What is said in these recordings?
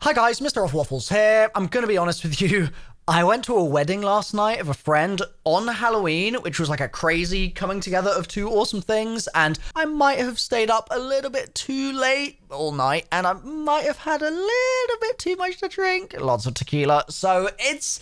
Hi guys, MrRoflWaffles here. I'm gonna be honest with you. I went to a wedding last night of a friend on Halloween, which was like a crazy coming together of two awesome things, and I might have stayed up a little bit too late all night, and I might have had a little bit too much to drink. Lots of tequila. So it's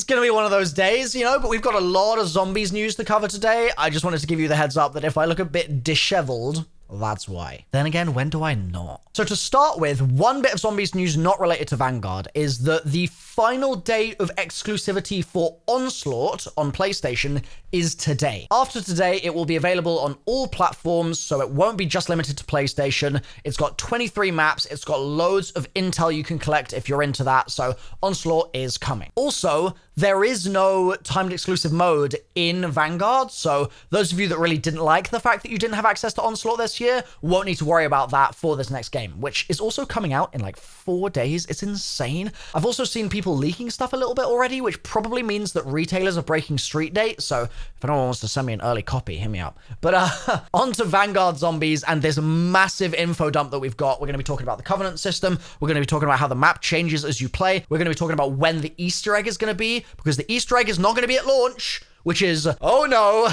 gonna be one of those days, you know, but we've got a lot of zombies news to cover today. I just wanted to give you the heads up that if I look a bit disheveled, that's why. Then again, when do I not? So to start with, one bit of zombies news not related to Vanguard is that the final day of exclusivity for Onslaught on PlayStation is today. After today, it will be available on all platforms, so it won't be just limited to PlayStation. It's got 23 maps, it's got loads of intel you can collect if you're into that, so Onslaught is coming. Also, there is no timed exclusive mode in Vanguard, so those of you that really didn't like the fact that you didn't have access to Onslaught this year won't need to worry about that for this next game, which is also coming out in like 4 days. It's insane. I've also seen people leaking stuff a little bit already, which probably means that retailers are breaking street date, so if anyone wants to send me an early copy, hit me up. But on to Vanguard Zombies and this massive info dump that we've got. We're going to be talking about the Covenant system. We're going to be talking about how the map changes as you play. We're going to be talking about when the Easter egg is going to be, because the Easter egg is not going to be at launch, which is, oh no,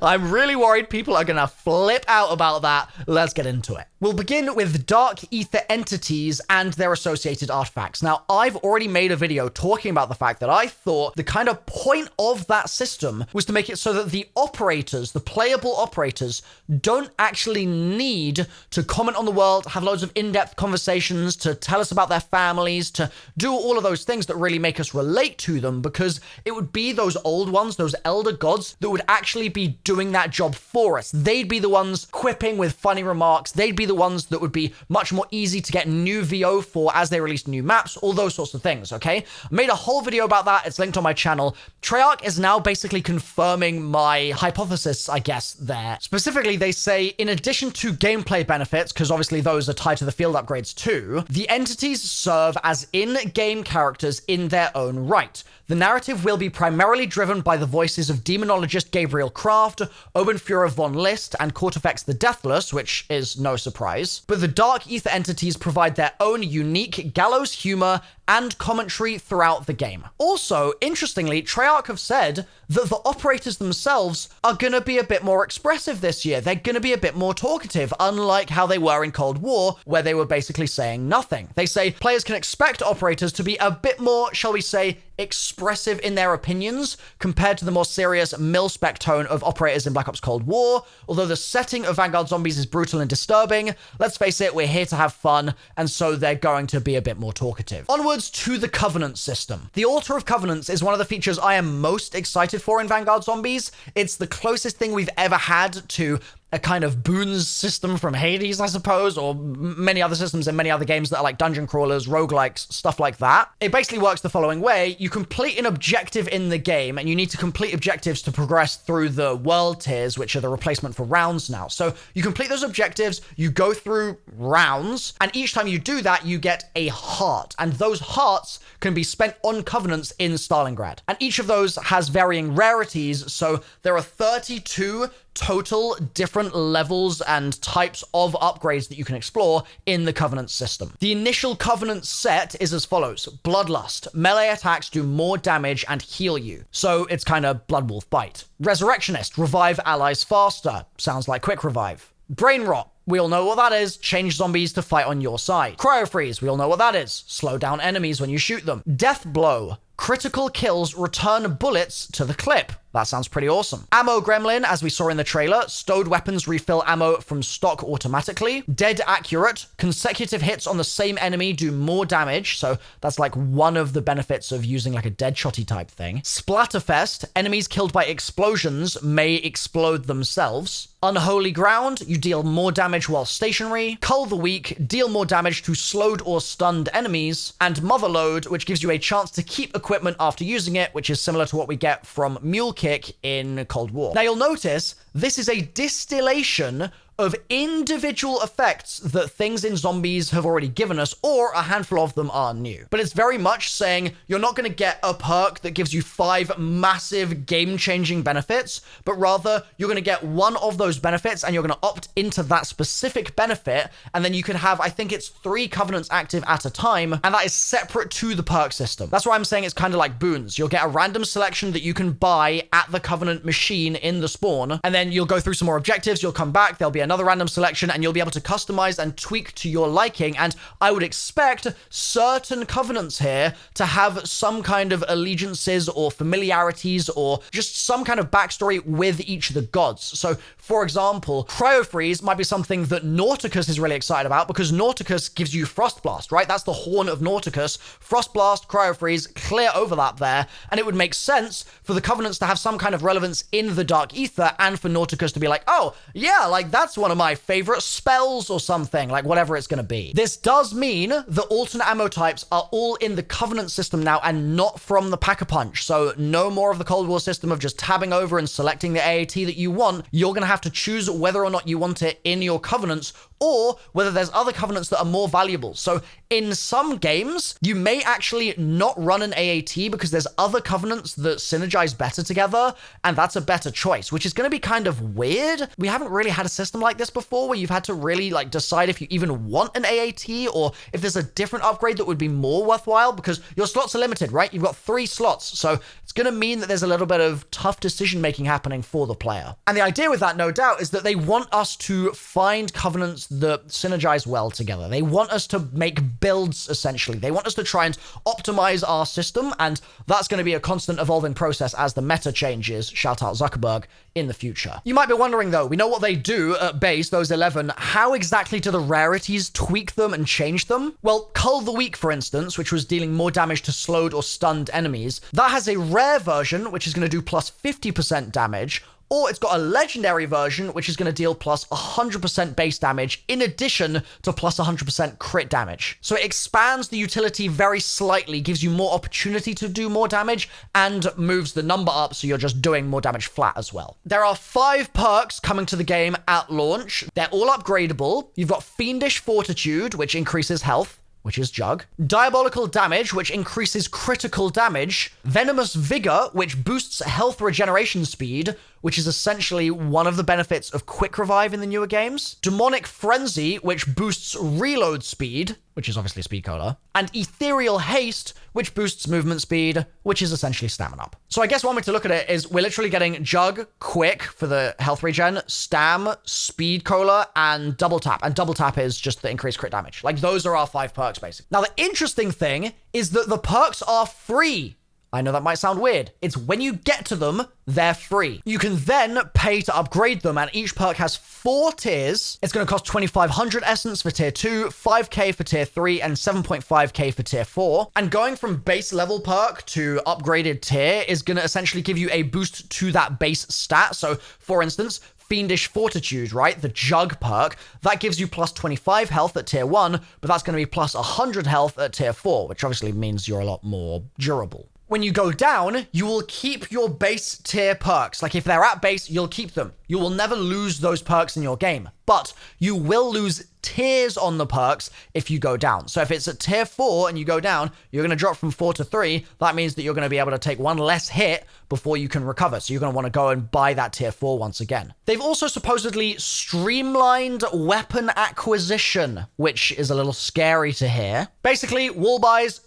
I'm really worried people are gonna flip out about that. Let's get into it. We'll begin with Dark Aether entities and their associated artifacts. Now, I've already made a video talking about the fact that I thought the kind of point of that system was to make it so that the operators, the playable operators, don't actually need to comment on the world, have loads of in-depth conversations, to tell us about their families, to do all of those things that really make us relate to them, because it would be those old ones, those elder gods, that would actually be doing that job for us. They'd be the ones quipping with funny remarks. They'd be the ones that would be much more easy to get new VO for as they release new maps, all those sorts of things, okay? I made a whole video about that. It's linked on my channel. Treyarch is now basically confirming my hypothesis, I guess, there. Specifically, they say, in addition to gameplay benefits, because obviously those are tied to the field upgrades too, the entities serve as in-game characters in their own right. The narrative will be primarily driven by the voices of demonologist Gabriel Kraft, Obenführer von List, and Cortifex the Deathless, which is no surprise. But the Dark Aether entities provide their own unique gallows humor and commentary throughout the game. Also, interestingly, Treyarch have said that the operators themselves are gonna be a bit more expressive this year. They're gonna be a bit more talkative, unlike how they were in Cold War, where they were basically saying nothing. They say players can expect operators to be a bit more, shall we say, expressive in their opinions compared to the more serious mil-spec tone of operators in Black Ops Cold War. Although the setting of Vanguard Zombies is brutal and disturbing, let's face it, we're here to have fun, and so they're going to be a bit more talkative. Onwards to the Covenant system. The Altar of Covenants is one of the features I am most excited for in Vanguard Zombies. It's the closest thing we've ever had to a kind of boons system from Hades, I suppose, or many other systems in many other games that are like dungeon crawlers, roguelikes, stuff like that. It basically works the following way. You complete an objective in the game, and you need to complete objectives to progress through the world tiers, which are the replacement for rounds now. So you complete those objectives, you go through rounds, and each time you do that, you get a heart. And those hearts can be spent on Covenants in Stalingrad. And each of those has varying rarities, so there are 32 total different levels and types of upgrades that you can explore in the Covenant system. The initial Covenant set is as follows. Bloodlust. Melee attacks do more damage and heal you. So it's kind of Blood Wolf Bite. Resurrectionist. Revive allies faster. Sounds like Quick Revive. Brain Rot. We all know what that is. Change zombies to fight on your side. Cryo Freeze. We all know what that is. Slow down enemies when you shoot them. Death Blow. Critical kills return bullets to the clip. That sounds pretty awesome. Ammo Gremlin, as we saw in the trailer. Stowed weapons refill ammo from stock automatically. Dead Accurate. Consecutive hits on the same enemy do more damage, so that's like one of the benefits of using like a Deadshotty type thing. Splatterfest. Enemies killed by explosions may explode themselves. Unholy Ground. You deal more damage while stationary. Cull the Weak. Deal more damage to slowed or stunned enemies. And Motherload, which gives you a chance to keep equipment after using it, which is similar to what we get from Mule Kick in Cold War. Now you'll notice this is a distillation of individual effects that things in zombies have already given us, or a handful of them are new. But it's very much saying you're not going to get a perk that gives you 5 massive game-changing benefits, but rather you're going to get one of those benefits and you're going to opt into that specific benefit, and then you can have, I think it's 3 covenants active at a time, and that is separate to the perk system. That's why I'm saying it's kind of like boons. You'll get a random selection that you can buy at the covenant machine in the spawn, and then you'll go through some more objectives, you'll come back, there'll be another random selection, and you'll be able to customize and tweak to your liking. And I would expect certain covenants here to have some kind of allegiances or familiarities or just some kind of backstory with each of the gods. So for example, Cryofreeze might be something that Nauticus is really excited about, because Nauticus gives you Frost Blast, right? That's the horn of Nauticus. Frost Blast, Cryofreeze, clear overlap there, and it would make sense for the covenants to have some kind of relevance in the Dark Aether, and for Nauticus to be like, oh yeah, like that's one of my favorite spells or something, like whatever it's going to be. This does mean the alternate ammo types are all in the covenant system now and not from the Pack-a-Punch. So no more of the Cold War system of just tabbing over and selecting the AAT that you want. You're going to have to choose whether or not you want it in your covenants, or whether there's other covenants that are more valuable. So in some games, you may actually not run an AAT because there's other covenants that synergize better together, and that's a better choice, which is going to be kind of weird. We haven't really had a system like this before where you've had to really like decide if you even want an AAT or if there's a different upgrade that would be more worthwhile, because your slots are limited, right? You've got 3 slots, so it's going to mean that there's a little bit of tough decision making happening for the player. And the idea with that, no doubt, is that they want us to find covenants that synergize well together. They want us to make builds, essentially. They want us to try and optimize our system, and that's going to be a constant evolving process as the meta changes, shout out Zuckerberg, in the future. You might be wondering though, we know what they do at base, those 11, how exactly do the rarities tweak them and change them? Well, Cull the Weak, for instance, which was dealing more damage to slowed or stunned enemies, that has a rare version, which is going to do plus 50% damage, or it's got a legendary version, which is going to deal plus 100% base damage in addition to plus 100% crit damage. So it expands the utility very slightly, gives you more opportunity to do more damage, and moves the number up so you're just doing more damage flat as well. There are 5 perks coming to the game at launch. They're all upgradable. You've got Fiendish Fortitude, which increases health, which is Jug. Diabolical Damage, which increases critical damage. Venomous Vigor, which boosts health regeneration speed, which is essentially one of the benefits of Quick Revive in the newer games. Demonic Frenzy, which boosts reload speed, which is obviously a speed cola. And Ethereal Haste, which boosts movement speed, which is essentially stamina up. So I guess one way to look at it is we're literally getting Jug, Quick for the health regen, Stam, Speed Cola, and Double Tap. And Double Tap is just the increased crit damage. Like, those are our 5 perks, basically. Now, the interesting thing is that the perks are free. I know that might sound weird. It's when you get to them, they're free. You can then pay to upgrade them, and each perk has 4 tiers. It's going to cost 2,500 essence for tier 2, 5k for tier 3, and 7.5k for tier 4. And going from base level perk to upgraded tier is going to essentially give you a boost to that base stat. So, for instance, Fiendish Fortitude, right? The Jug perk, that gives you plus 25 health at tier 1, but that's going to be plus 100 health at tier 4, which obviously means you're a lot more durable. When you go down, you will keep your base tier perks. Like, if they're at base, you'll keep them. You will never lose those perks in your game, but you will lose tiers on the perks if you go down. So if it's at tier 4 and you go down, you're going to drop from 4 to 3. That means that you're going to be able to take 1 less hit before you can recover. So you're going to want to go and buy that tier 4 once again. They've also supposedly streamlined weapon acquisition, which is a little scary to hear. Basically, wall buys,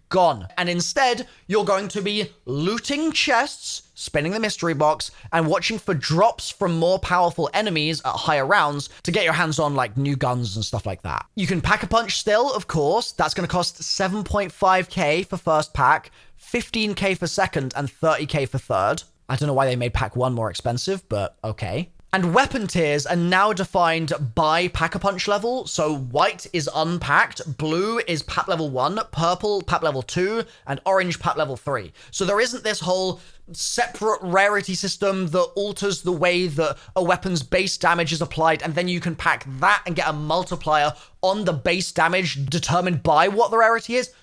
gone. And instead, you're going to be looting chests, spinning the mystery box, and watching for drops from more powerful enemies at higher rounds to get your hands on, like, new guns and stuff like that. You can Pack-a-Punch still, of course. That's going to cost 7.5k for first pack, 15k for second, and 30k for third. I don't know why they made pack 1 more expensive, but okay. And weapon tiers are now defined by Pack-a-Punch level. So white is unpacked, blue is pack level 1, purple pack level 2, and orange pack level 3. So there isn't this whole separate rarity system that alters the way that a weapon's base damage is applied, and then you can pack that and get a multiplier on the base damage determined by what the rarity is.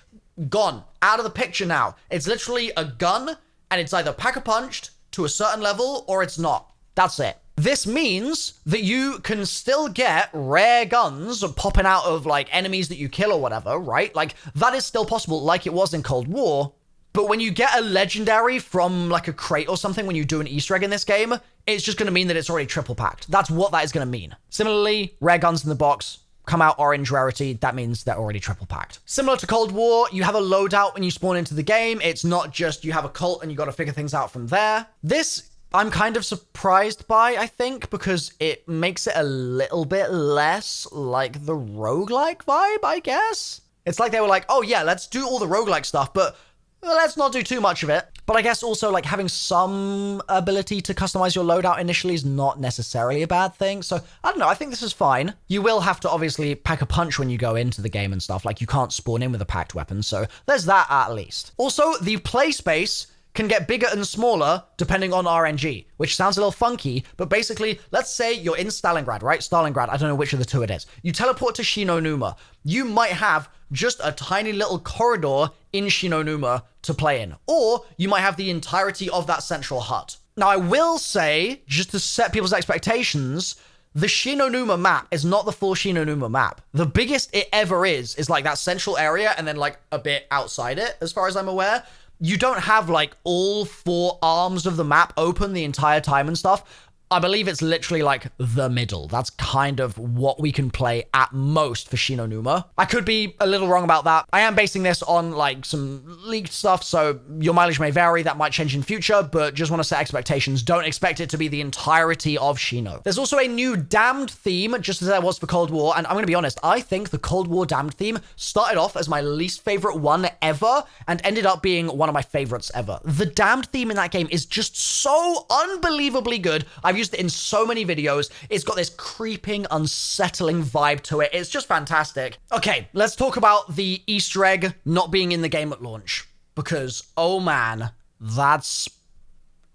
Gone. Out of the picture now. It's literally a gun, and it's either Pack-a-Punched to a certain level, or it's not. That's it. This means that you can still get rare guns popping out of like enemies that you kill or whatever, right? Like that is still possible like it was in Cold War. But when you get a legendary from like a crate or something, when you do an Easter egg in this game, it's just going to mean that it's already triple packed. That's what that is going to mean. Similarly, rare guns in the box come out orange rarity. That means they're already triple packed. Similar to Cold War, you have a loadout when you spawn into the game. It's not just you have a cult and you got to figure things out from there. This I'm kind of surprised by, I think, because it makes it a little bit less like the roguelike vibe, I guess. It's like they were like, oh yeah, let's do all the roguelike stuff, but let's not do too much of it. But I guess also like having some ability to customize your loadout initially is not necessarily a bad thing. So I don't know. I think this is fine. You will have to obviously pack a punch when you go into the game and stuff. Like you can't spawn in with a packed weapon. So there's that at least. Also, the play space can get bigger and smaller depending on RNG, which sounds a little funky, but basically, let's say you're in Stalingrad, right? Stalingrad, I don't know which of the two it is. You teleport to Shinonuma. You might have just a tiny little corridor in Shinonuma to play in, or you might have the entirety of that central hut. Now, I will say, just to set people's expectations, the Shinonuma map is not the full Shinonuma map. The biggest it ever is like that central area and then like a bit outside it, as far as I'm aware. You don't have like all 4 arms of the map open the entire time and stuff. I believe it's literally like the middle. That's kind of what we can play at most for Shinonuma. I could be a little wrong about that. I am basing this on like some leaked stuff, so your mileage may vary. That might change in future, but just want to set expectations. Don't expect it to be the entirety of Shino. There's also a new Damned theme, just as there was for Cold War, and I'm going to be honest, I think the Cold War Damned theme started off as my least favorite one ever and ended up being one of my favorites ever. The Damned theme in that game is just so unbelievably good. I've used it in so many videos. It's got this creeping, unsettling vibe to it. It's just fantastic. Okay, let's talk about the Easter egg not being in the game at launch, because, oh man, that's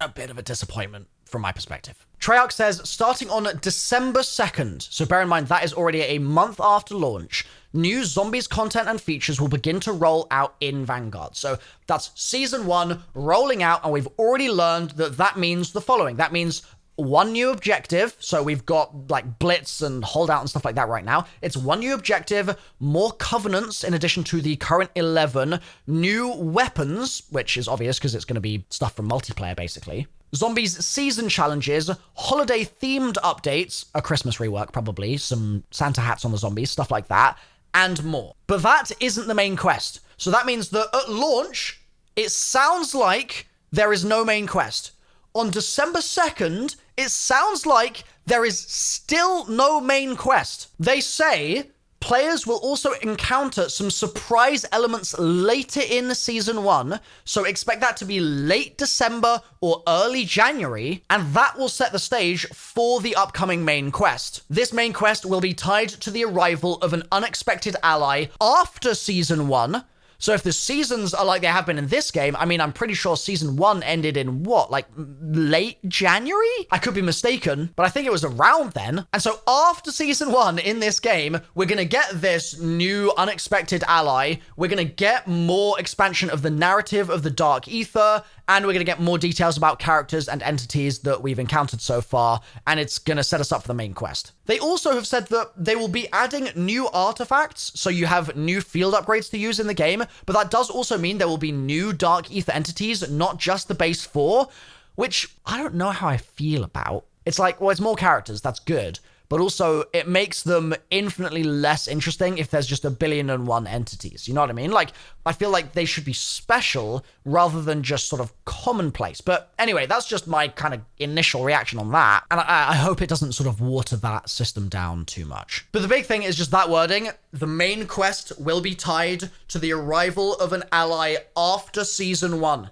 a bit of a disappointment from my perspective. Treyarch says, starting on December 2nd, so bear in mind that is already a month after launch, new Zombies content and features will begin to roll out in Vanguard. So that's Season 1 rolling out, and we've already learned that that means the following. That means 1 new objective. So we've got like Blitz and Holdout and stuff like that right now. It's 1 new objective, more Covenants in addition to the current 11, new weapons, which is obvious because it's going to be stuff from multiplayer basically. Zombies season challenges, holiday-themed updates, a Christmas rework probably, some Santa hats on the zombies, stuff like that, and more. But that isn't the main quest. So that means that at launch, it sounds like there is no main quest. On December 2nd, it sounds like there is still no main quest. They say players will also encounter some surprise elements later in Season 1, so expect that to be late December or early January, and that will set the stage for the upcoming main quest. This main quest will be tied to the arrival of an unexpected ally after Season 1, so if the seasons are like they have been in this game, I mean, I'm pretty sure Season 1 ended in what, like late January? I could be mistaken, but I think it was around then. And so after Season 1 in this game, we're going to get this new unexpected ally. We're going to get more expansion of the narrative of the Dark Aether, and we're going to get more details about characters and entities that we've encountered so far, and it's going to set us up for the main quest. They also have said that they will be adding new artifacts, so you have new field upgrades to use in the game, but that does also mean there will be new Dark Aether entities, not just the base 4, which I don't know how I feel about. It's like, well, it's more characters, that's good, but also it makes them infinitely less interesting if there's just 1,000,000,001 entities. You know what I mean? Like, I feel like they should be special rather than just sort of commonplace. But anyway, that's just my kind of initial reaction on that. And I hope it doesn't sort of water that system down too much. But the big thing is just that wording. The main quest will be tied to the arrival of an ally after Season 1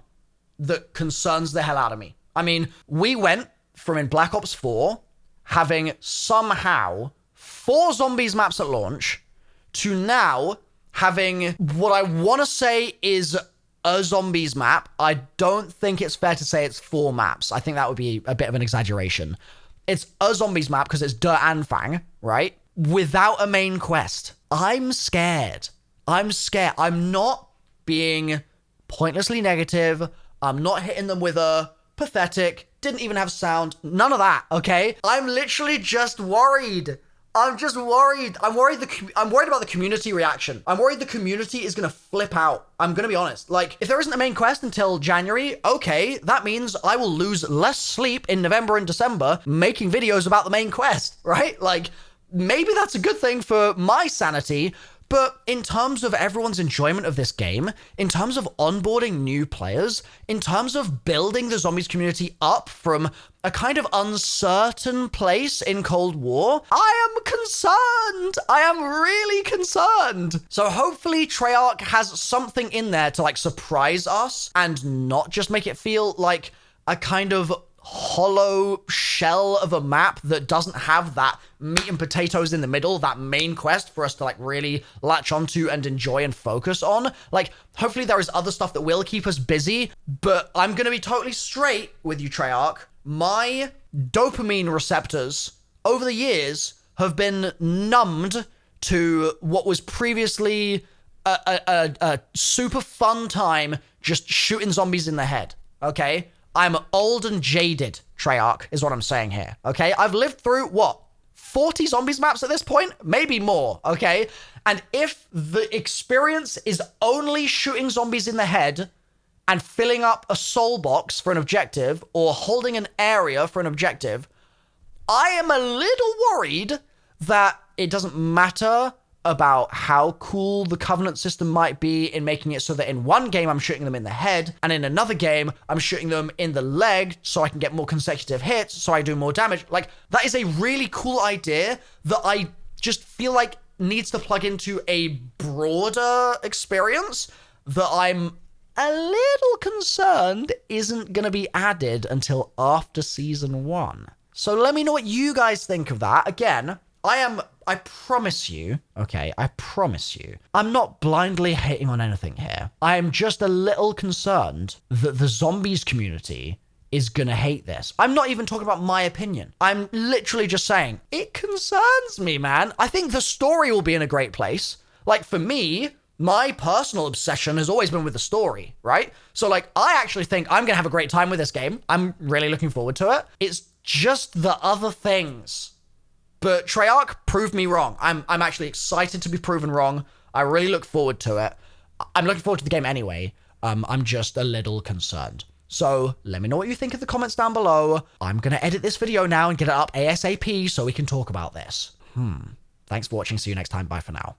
that concerns the hell out of me. I mean, we went from in Black Ops 4 having somehow 4 zombies maps at launch to now having what I want to say is a zombies map. I don't think it's fair to say it's 4 maps. I think that would be a bit of an exaggeration. It's a zombies map because it's De Anfang, right? Without a main quest. I'm scared. I'm scared. I'm not being pointlessly negative. I'm not hitting them with a pathetic, didn't even have sound, none of that, okay? I'm literally just worried. I'm just worried. I'm worried about the community reaction. I'm worried the community is gonna flip out. I'm gonna be honest. Like, if there isn't a main quest until January, okay, that means I will lose less sleep in November and December making videos about the main quest, right? Like, maybe that's a good thing for my sanity, but in terms of everyone's enjoyment of this game, in terms of onboarding new players, in terms of building the zombies community up from a kind of uncertain place in Cold War, I am concerned. I am really concerned. So hopefully Treyarch has something in there to like surprise us and not just make it feel like a kind of hollow shell of a map that doesn't have that meat and potatoes in the middle, that main quest for us to like really latch onto and enjoy and focus on. Like, hopefully there is other stuff that will keep us busy, but I'm gonna be totally straight with you, Treyarch. My dopamine receptors over the years have been numbed to what was previously a super fun time just shooting zombies in the head, okay? I'm old and jaded, Treyarch, is what I'm saying here, okay? I've lived through, what, 40 zombies maps at this point? Maybe more, okay? And if the experience is only shooting zombies in the head and filling up a soul box for an objective or holding an area for an objective, I am a little worried that it doesn't matter about how cool the Covenant system might be in making it so that in one game I'm shooting them in the head, and in another game I'm shooting them in the leg so I can get more consecutive hits, so I do more damage. Like, that is a really cool idea that I just feel like needs to plug into a broader experience that I'm a little concerned isn't going to be added until after Season 1. So let me know what you guys think of that. Again, I promise you, okay, I promise you, I'm not blindly hating on anything here. I am just a little concerned that the zombies community is gonna hate this. I'm not even talking about my opinion. I'm literally just saying, it concerns me, man. I think the story will be in a great place. Like, for me, my personal obsession has always been with the story, right? So, like, I actually think I'm gonna have a great time with this game. I'm really looking forward to it. It's just the other things. But Treyarch proved me wrong. I'm actually excited to be proven wrong. I really look forward to it. I'm looking forward to the game anyway. I'm just a little concerned. So let me know what you think in the comments down below. I'm going to edit this video now and get it up ASAP so we can talk about this. Thanks for watching. See you next time. Bye for now.